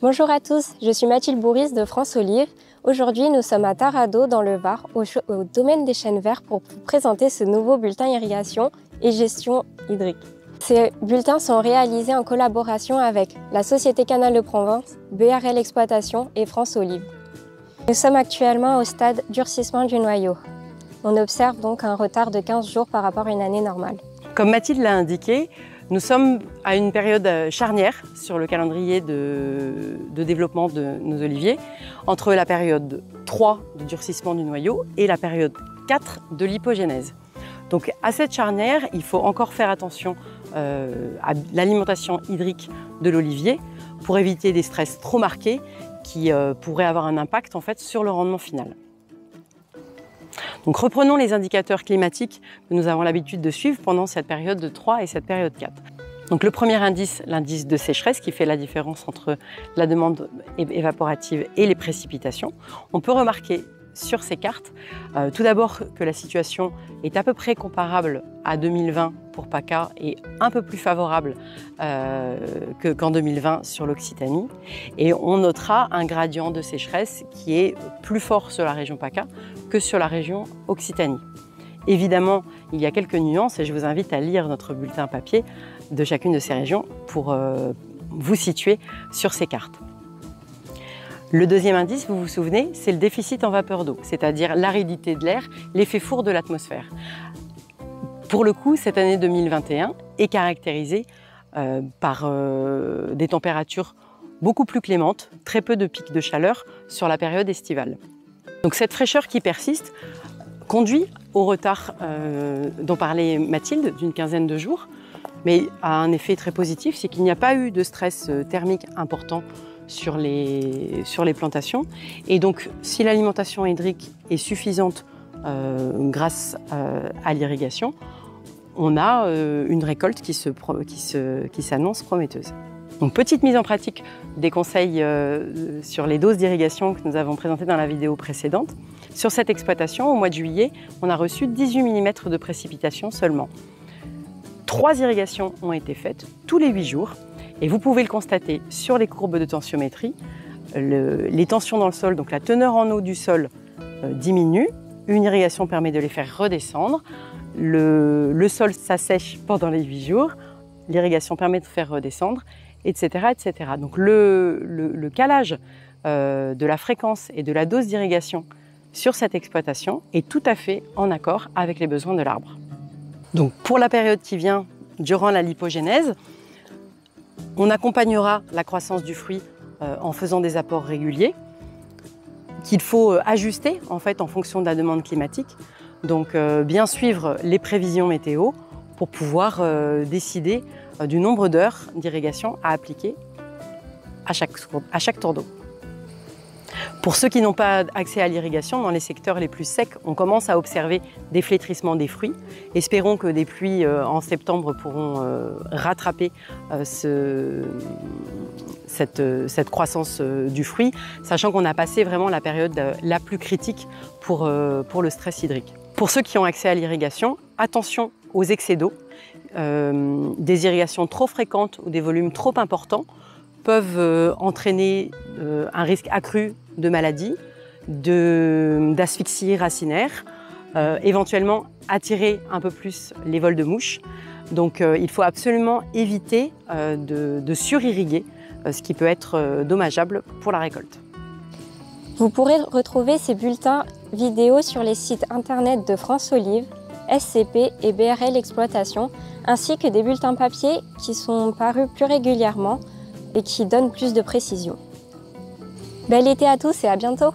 Bonjour à tous, je suis Mathilde Bourris de France Olive. Aujourd'hui, nous sommes à Taradeau, dans le Var, au domaine des chênes verts pour vous présenter ce nouveau bulletin irrigation et gestion hydrique. Ces bulletins sont réalisés en collaboration avec la Société Canal de Provence, BRL Exploitation et France Olive. Nous sommes actuellement au stade durcissement du noyau. On observe donc un retard de 15 jours par rapport à une année normale. Comme Mathilde l'a indiqué, nous sommes à une période charnière sur le calendrier de développement de nos oliviers, entre la période 3 de durcissement du noyau et la période 4 de l'hypogénèse. Donc à cette charnière, il faut encore faire attention à l'alimentation hydrique de l'olivier pour éviter des stress trop marqués qui pourraient avoir un impact en fait sur le rendement final. Donc reprenons les indicateurs climatiques que nous avons l'habitude de suivre pendant cette période 3 et cette période 4. Donc le premier indice, l'indice de sécheresse, qui fait la différence entre la demande évaporative et les précipitations. On peut remarquer sur ces cartes, tout d'abord que la situation est à peu près comparable à 2020 pour PACA et un peu plus favorable qu'en 2020 sur l'Occitanie. Et on notera un gradient de sécheresse qui est plus fort sur la région PACA que sur la région Occitanie. Évidemment, il y a quelques nuances et je vous invite à lire notre bulletin papier de chacune de ces régions pour vous situer sur ces cartes. Le deuxième indice, vous vous souvenez, c'est le déficit en vapeur d'eau, c'est-à-dire l'aridité de l'air, l'effet four de l'atmosphère. Pour le coup, cette année 2021 est caractérisée par des températures beaucoup plus clémentes, très peu de pics de chaleur sur la période estivale. Donc cette fraîcheur qui persiste conduit au retard dont parlait Mathilde, d'une quinzaine de jours, mais a un effet très positif, c'est qu'il n'y a pas eu de stress thermique important sur les plantations. Et donc, si l'alimentation hydrique est suffisante grâce à l'irrigation, on a une récolte qui s'annonce prometteuse. Donc, petite mise en pratique des conseils sur les doses d'irrigation que nous avons présentées dans la vidéo précédente. Sur cette exploitation, au mois de juillet, on a reçu 18 mm de précipitations seulement. 3 irrigations ont été faites tous les 8 jours. Et vous pouvez le constater sur les courbes de tensiométrie, les tensions dans le sol, donc la teneur en eau du sol diminue. Une irrigation permet de les faire redescendre. Le sol s'assèche pendant les 8 jours. L'irrigation permet de faire redescendre, etc. etc. Donc le calage de la fréquence et de la dose d'irrigation sur cette exploitation est tout à fait en accord avec les besoins de l'arbre. Donc pour la période qui vient, durant la lipogénèse, on accompagnera la croissance du fruit en faisant des apports réguliers qu'il faut ajuster en fait en fonction de la demande climatique. Donc bien suivre les prévisions météo pour pouvoir décider du nombre d'heures d'irrigation à appliquer à chaque tour d'eau. Pour ceux qui n'ont pas accès à l'irrigation, dans les secteurs les plus secs, on commence à observer des flétrissements des fruits. Espérons que des pluies en septembre pourront rattraper cette croissance du fruit, sachant qu'on a passé vraiment la période la plus critique pour le stress hydrique. Pour ceux qui ont accès à l'irrigation, attention aux excès d'eau. Des irrigations trop fréquentes ou des volumes trop importants peuvent entraîner un risque accru de maladies, d'asphyxie racinaire, éventuellement attirer un peu plus les vols de mouches. Donc il faut absolument éviter de surirriguer, ce qui peut être dommageable pour la récolte. Vous pourrez retrouver ces bulletins vidéo sur les sites internet de France Olive, SCP et BRL Exploitation, ainsi que des bulletins papier qui sont parus plus régulièrement et qui donnent plus de précision. Bel été à tous et à bientôt!